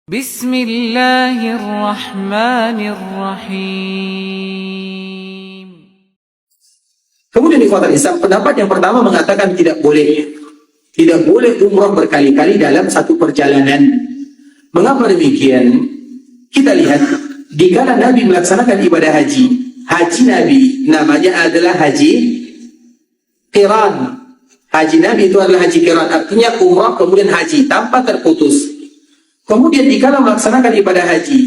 Bismillahirrahmanirrahim. Kemudian di kota Islam, pendapat yang pertama mengatakan tidak boleh umrah berkali-kali dalam satu perjalanan. Mengapa demikian? Kita lihat di kala Nabi melaksanakan ibadah haji Nabi namanya adalah haji qiran. Haji Nabi itu adalah haji qiran, artinya umrah kemudian haji tanpa terputus. Kemudian dikala melaksanakan ibadah haji,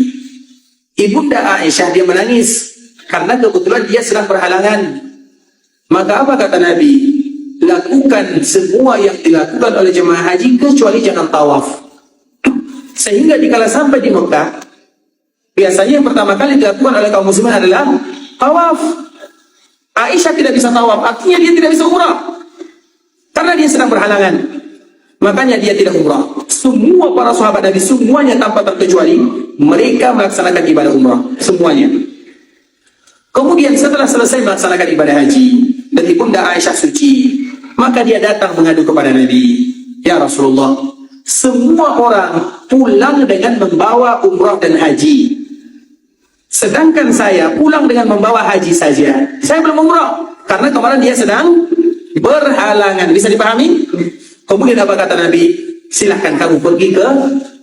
Ibunda Aisyah dia menangis karena kebetulan dia sedang berhalangan. Maka apa kata Nabi? Lakukan semua yang dilakukan oleh jemaah haji kecuali jangan tawaf. Sehingga dikala sampai di Mekah, biasanya yang pertama kali dilakukan oleh kaum muslimin adalah tawaf. Aisyah tidak bisa tawaf, artinya dia tidak bisa umrah karena dia sedang berhalangan. Makanya dia tidak umrah. Semua para sahabat Nabi semuanya tanpa terkecuali mereka melaksanakan ibadah umrah semuanya. Kemudian setelah selesai melaksanakan ibadah haji dan Ibunda Aisyah suci, maka dia datang mengadu kepada Nabi, "Ya Rasulullah, semua orang pulang dengan membawa umrah dan haji, sedangkan saya pulang dengan membawa haji saja. Saya belum umrah karena kemarin dia sedang berhalangan." Bisa dipahami? Kemudian apa kata Nabi? Silahkan kamu pergi ke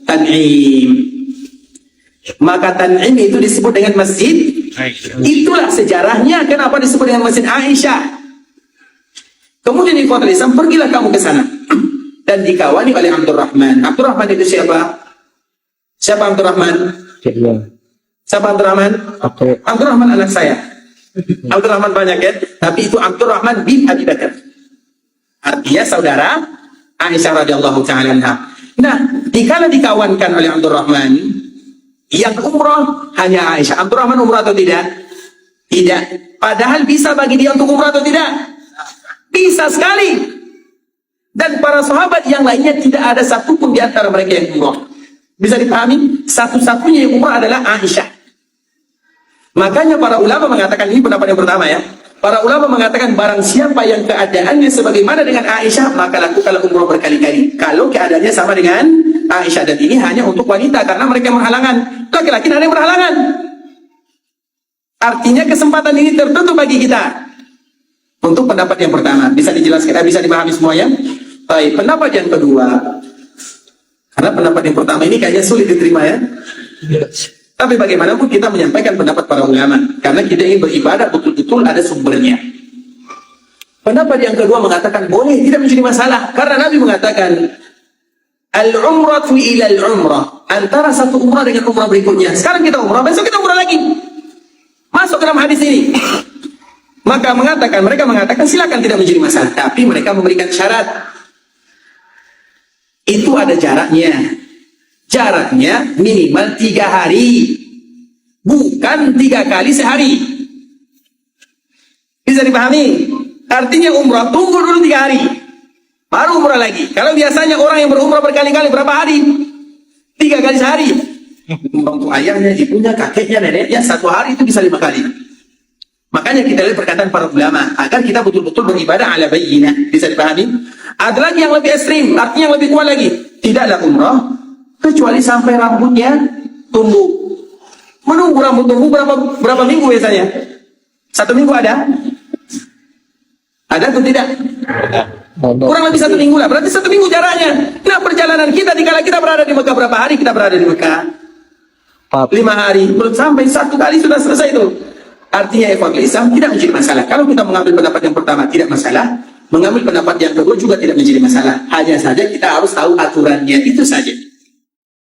Tan'im. Maka Tan'im itu disebut dengan masjid. Itulah sejarahnya kenapa disebut dengan masjid Aisyah. Kemudian di kota Islam, pergilah kamu ke sana dan dikawani oleh Abdurrahman. Abdurrahman itu siapa? Siapa Abdurrahman? Siapa Abdurrahman? Abdurrahman anak saya. Abdurrahman banyak ya, tapi itu Abdurrahman bin Abi Bakar. Artinya saudara Aisyah radhiyallahu ta'ala anha. Nah, dikala dikawankan oleh Abdurrahman, yang umrah hanya Aisyah. Abdurrahman umrah atau tidak? Tidak. Padahal bisa bagi dia untuk umrah atau tidak? Bisa sekali. Dan para sahabat yang lainnya tidak ada satupun di antara mereka yang umrah. Bisa dipahami? Satu-satunya yang umrah adalah Aisyah. Makanya para ulama mengatakan, ini pendapat yang pertama ya, para ulama mengatakan barang siapa yang keadaannya sebagaimana dengan Aisyah, maka lakukanlah umrah berkali-kali. Kalau keadaannya sama dengan Aisyah, dan ini hanya untuk wanita karena mereka berhalangan. Laki-laki ada yang berhalangan. Artinya kesempatan ini tertutup bagi kita. Untuk pendapat yang pertama, bisa dijelaskan, bisa dipahami semuanya? Baik, pendapat yang kedua. Karena pendapat yang pertama ini kayaknya sulit diterima ya. Tapi bagaimanapun kita menyampaikan pendapat para ulama, karena kita ingin beribadah betul-betul ada sumbernya. Pendapat yang kedua mengatakan boleh, tidak menjadi masalah, karena Nabi mengatakan al-umratu ila al-umrah, antara satu umrah dengan umrah berikutnya. Sekarang kita umrah, besok kita umrah lagi. Masuk dalam hadis ini. Maka mereka mengatakan silakan, tidak menjadi masalah, tapi mereka memberikan syarat. Itu ada jaraknya. Jaraknya minimal 3 hari, bukan 3 kali sehari. Bisa dipahami? Artinya umrah tunggu dulu 3 hari, baru umrah lagi. Kalau biasanya orang yang berumrah berkali-kali berapa hari? 3 kali sehari. Untuk ayahnya, ibunya, kakeknya, neneknya 1 hari itu bisa 5 kali. Makanya kita lihat perkataan para ulama agar kita betul-betul beribadah ala bayyinah. Bisa dipahami? Ada lagi yang lebih ekstrim, artinya yang lebih kuat lagi. Tidaklah umrah kecuali sampai rambutnya tumbuh. Menunggu rambut tumbuh berapa minggu biasanya? 1 minggu ada? Ada atau tidak? Kurang lebih 1 minggu lah. Berarti 1 minggu jaraknya. Nah, perjalanan kita dikala kita berada di Mekah, berapa hari kita berada di Mekah? 5 hari. Belum sampai 1 kali sudah selesai itu. Artinya ikhwatul Islam tidak menjadi masalah. Kalau kita mengambil pendapat yang pertama tidak masalah, mengambil pendapat yang kedua juga tidak menjadi masalah. Hanya saja kita harus tahu aturannya, itu saja.